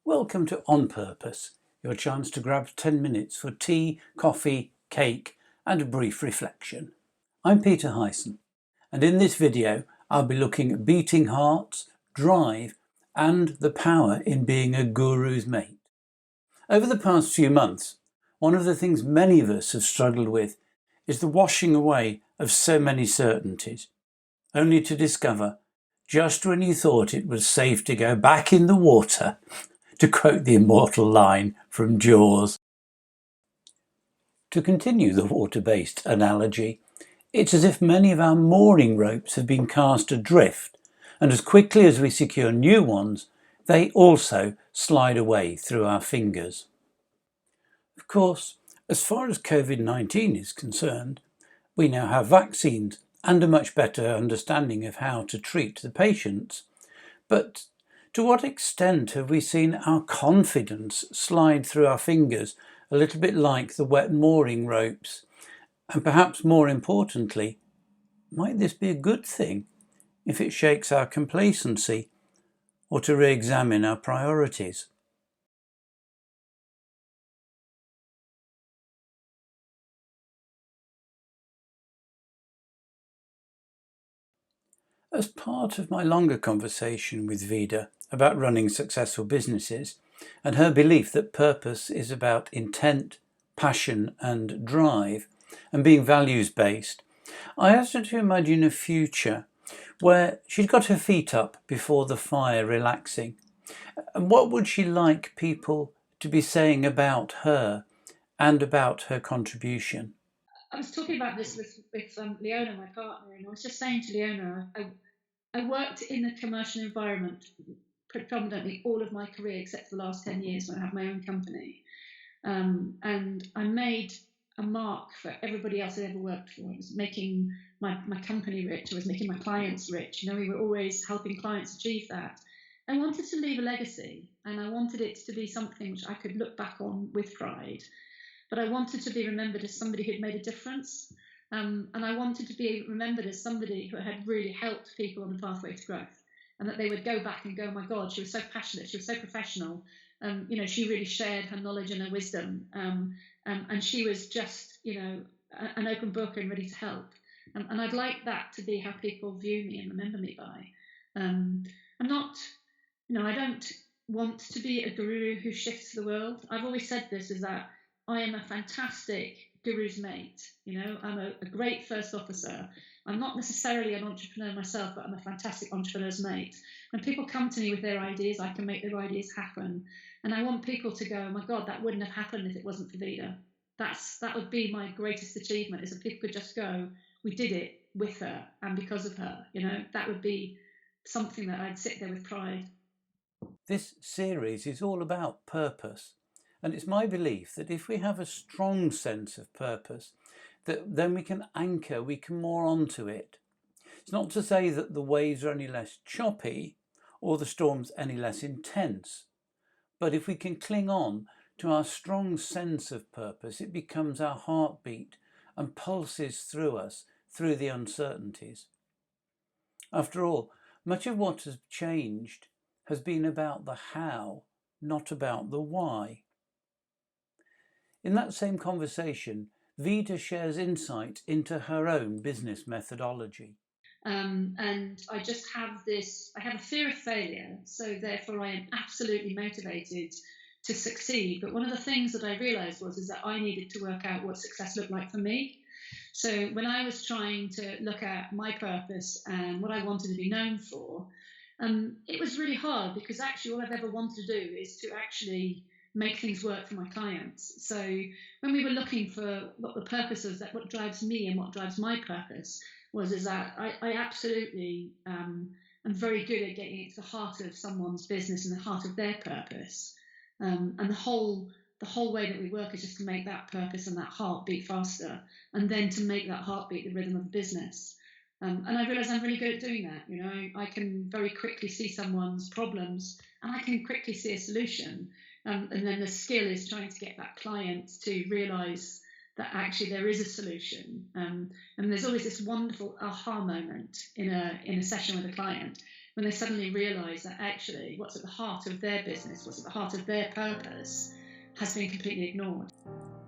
Welcome to On Purpose, your chance to grab 10 minutes for tea, coffee, cake and a brief reflection. I'm Peter Hyson, and in this video I'll be looking at beating hearts, drive and the power in being a guru's mate. Over the past few months, one of the things many of us have struggled with is the washing away of so many certainties, only to discover, just when you thought it was safe to go back in the water, to quote the immortal line from Jaws. To continue the water-based analogy, it's as if many of our mooring ropes have been cast adrift, and as quickly as we secure new ones, they also slide away through our fingers. Of course, as far as COVID-19 is concerned, we now have vaccines and a much better understanding of how to treat the patients, but to what extent have we seen our confidence slide through our fingers a little bit like the wet mooring ropes? And perhaps more importantly, might this be a good thing if it shakes our complacency or to re-examine our priorities? As part of my longer conversation with Vida about running successful businesses and her belief that purpose is about intent, passion and drive and being values-based, I asked her to imagine a future where she'd got her feet up before the fire relaxing. And what would she like people to be saying about her and about her contribution? I was talking about this with Leona, my partner, and I was just saying to Leona, I worked in the commercial environment predominantly all of my career, except for the last 10 years when I had my own company. And I made a mark for everybody else I'd ever worked for. I was making my company rich. I was making my clients rich. You know, we were always helping clients achieve that. I wanted to leave a legacy, and I wanted it to be something which I could look back on with pride. But I wanted to be remembered as somebody who'd made a difference. And I wanted to be remembered as somebody who had really helped people on the pathway to growth, and that they would go back and go, oh my God, she was so passionate, she was so professional. You know, she really shared her knowledge and her wisdom, and she was just, you know, an open book and ready to help. And I'd like that to be how people view me and remember me by. I'm not, you know, I don't want to be a guru who shifts the world. I've always said this, is that I am a fantastic guru's mate. You know, I'm a great first officer. I'm not necessarily an entrepreneur myself, but I'm a fantastic entrepreneur's mate. When people come to me with their ideas, I can make their ideas happen. And I want people to go, oh my God, that wouldn't have happened if it wasn't for Vida. That would be my greatest achievement, is that people could just go, we did it with her and because of her. You know, that would be something that I'd sit there with pride. This series is all about purpose, and it's my belief that if we have a strong sense of purpose, then we can anchor, we can moor onto it. It's not to say that the waves are any less choppy or the storms any less intense, but if we can cling on to our strong sense of purpose, it becomes our heartbeat and pulses through us through the uncertainties. After all, much of what has changed has been about the how, not about the why. In that same conversation, Vida shares insight into her own business methodology. And I just have this, I have a fear of failure, so therefore I am absolutely motivated to succeed. But one of the things that I realized is that I needed to work out what success looked like for me. So when I was trying to look at my purpose and what I wanted to be known for, it was really hard, because actually all I've ever wanted to do is to actually make things work for my clients. So when we were looking for what the purpose is, that what drives me and what drives my purpose is that I absolutely am very good at getting into the heart of someone's business and the heart of their purpose. And the whole way that we work is just to make that purpose and that heart beat faster, and then to make that heartbeat the rhythm of the business. And I realize I'm really good at doing that. You know, I can very quickly see someone's problems and I can quickly see a solution. And then the skill is trying to get that client to realize that actually there is a solution. And there's always this wonderful aha moment in a session with a client when they suddenly realise that actually what's at the heart of their business, what's at the heart of their purpose, has been completely ignored.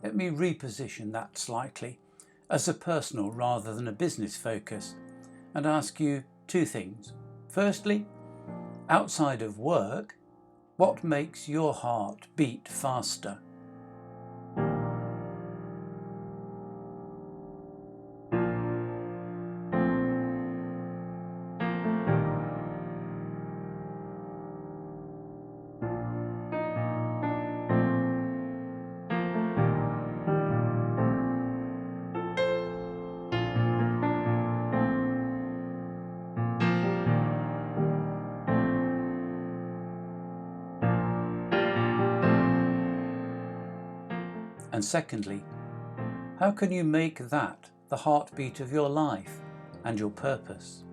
Let me reposition that slightly as a personal rather than a business focus and ask you two things. Firstly, outside of work, what makes your heart beat faster? And secondly, how can you make that the heartbeat of your life and your purpose?